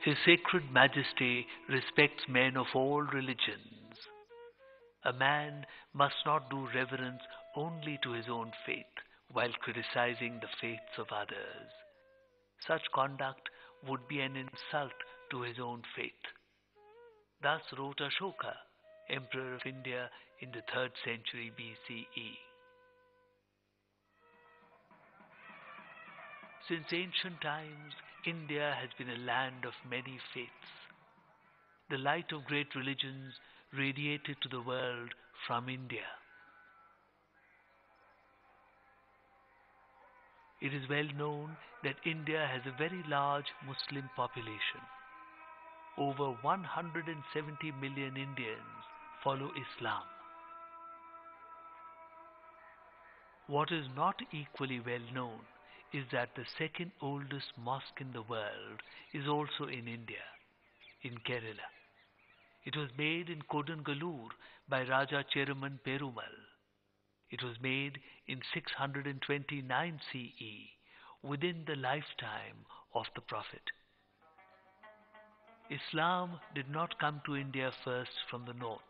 His Sacred Majesty respects men of all religions. A man must not do reverence only to his own faith while criticizing the faiths of others. Such conduct would be an insult to his own faith. Thus wrote Ashoka, Emperor of India in the 3rd century BCE. Since ancient times, India has been a land of many faiths. The light of great religions radiated to the world from India. It is well known that India has a very large Muslim population. Over 170 million Indians follow Islam. What is not equally well known is that the second oldest mosque in the world is also in India, in Kerala. It was made in Kodungallur by Raja Cheruman Perumal. It was made in 629 CE, within the lifetime of the Prophet. Islam did not come to India first from the north.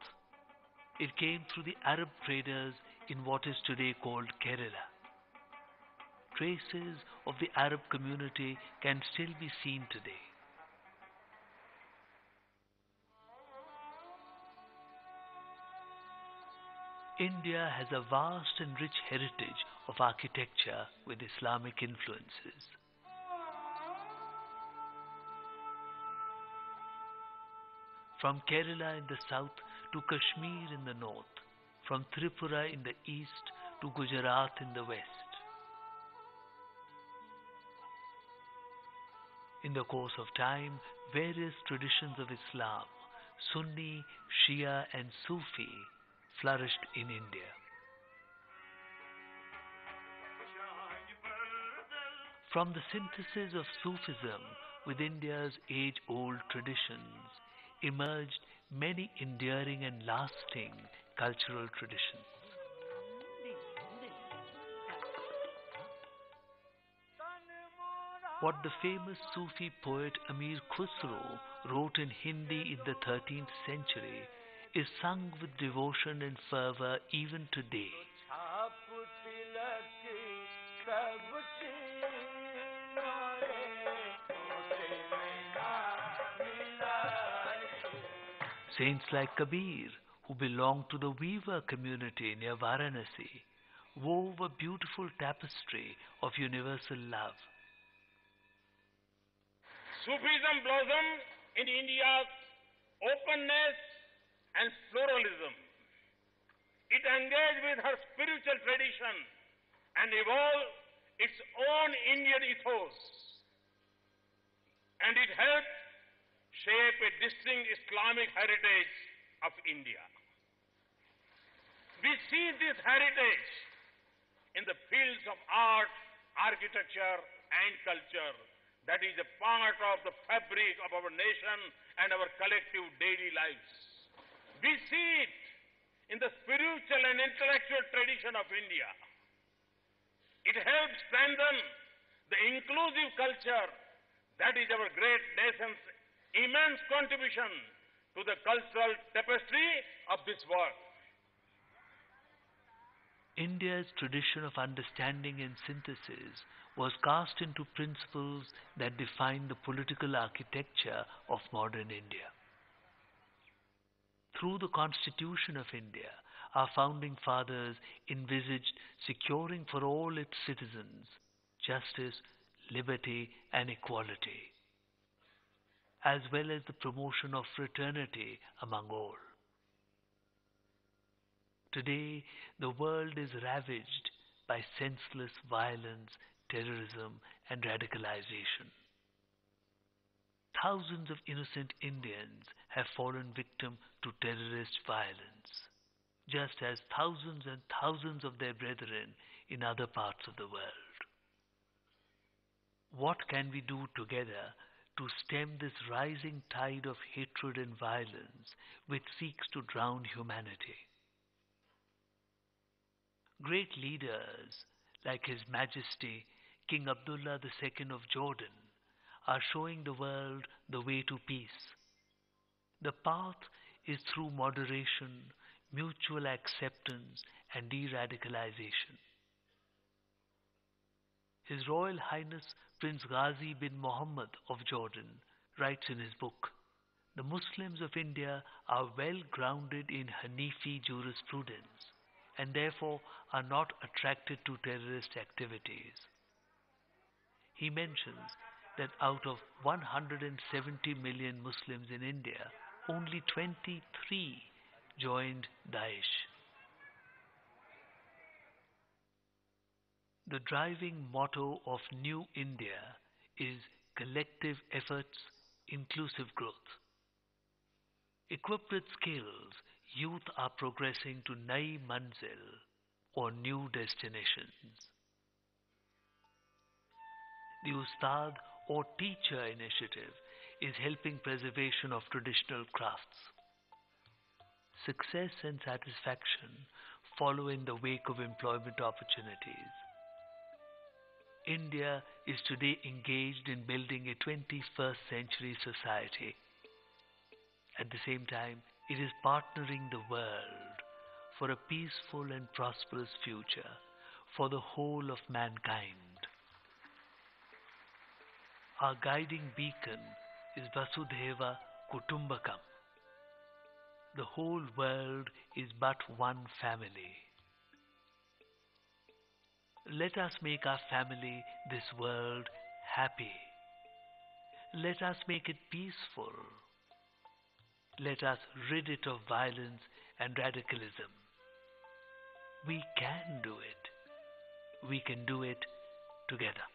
It came through the Arab traders in what is today called Kerala. Traces of the Arab community can still be seen today. India has a vast and rich heritage of architecture with Islamic influences. From Kerala in the south to Kashmir in the north, from Tripura in the east to Gujarat in the west. In the course of time, various traditions of Islam, Sunni, Shia and Sufi, flourished in India. From the synthesis of Sufism with India's age-old traditions emerged many enduring and lasting cultural traditions. What the famous Sufi poet Amir Khusro wrote in Hindi in the 13th century is sung with devotion and fervor even today. Saints like Kabir, who belonged to the weaver community near Varanasi, wove a beautiful tapestry of universal love. Sufism blossomed in India's openness and pluralism. It engaged with her spiritual tradition and evolved its own Indian ethos. And it helped shape a distinct Islamic heritage of India. We see this heritage in the fields of art, architecture, and culture that is a part of the fabric of our nation and our collective daily lives. We see it in the spiritual and intellectual tradition of India. It helps strengthen the inclusive culture that is our great nation's immense contribution to the cultural tapestry of this world. India's tradition of understanding and synthesis was cast into principles that define the political architecture of modern India. Through the Constitution of India, our founding fathers envisaged securing for all its citizens justice, liberty, and equality, as well as the promotion of fraternity among all. Today, the world is ravaged by senseless violence, terrorism, and radicalization. Thousands of innocent Indians have fallen victim to terrorist violence, just as thousands and thousands of their brethren in other parts of the world. What can we do together to stem this rising tide of hatred and violence which seeks to drown humanity? Great leaders like His Majesty King Abdullah II of Jordan are showing the world the way to peace. The path is through moderation, mutual acceptance, and de-radicalization. His Royal Highness Prince Ghazi bin Muhammad of Jordan writes in his book, "The Muslims of India are well grounded in Hanifi jurisprudence and therefore are not attracted to terrorist activities." He mentions that out of 170 million Muslims in India, only 23 joined Daesh. The driving motto of New India is collective efforts, inclusive growth. Equipped with skills, youth are progressing to Nai Manzil or new destinations. The Ustad or Teacher initiative is helping preservation of traditional crafts. Success and satisfaction follow in the wake of employment opportunities. India is today engaged in building a 21st century society. At the same time, it is partnering the world for a peaceful and prosperous future for the whole of mankind. Our guiding beacon is Vasudhaiva Kutumbakam. The whole world is but one family. Let us make our family, this world, happy. Let us make it peaceful. Let us rid it of violence and radicalism. We can do it. We can do it together.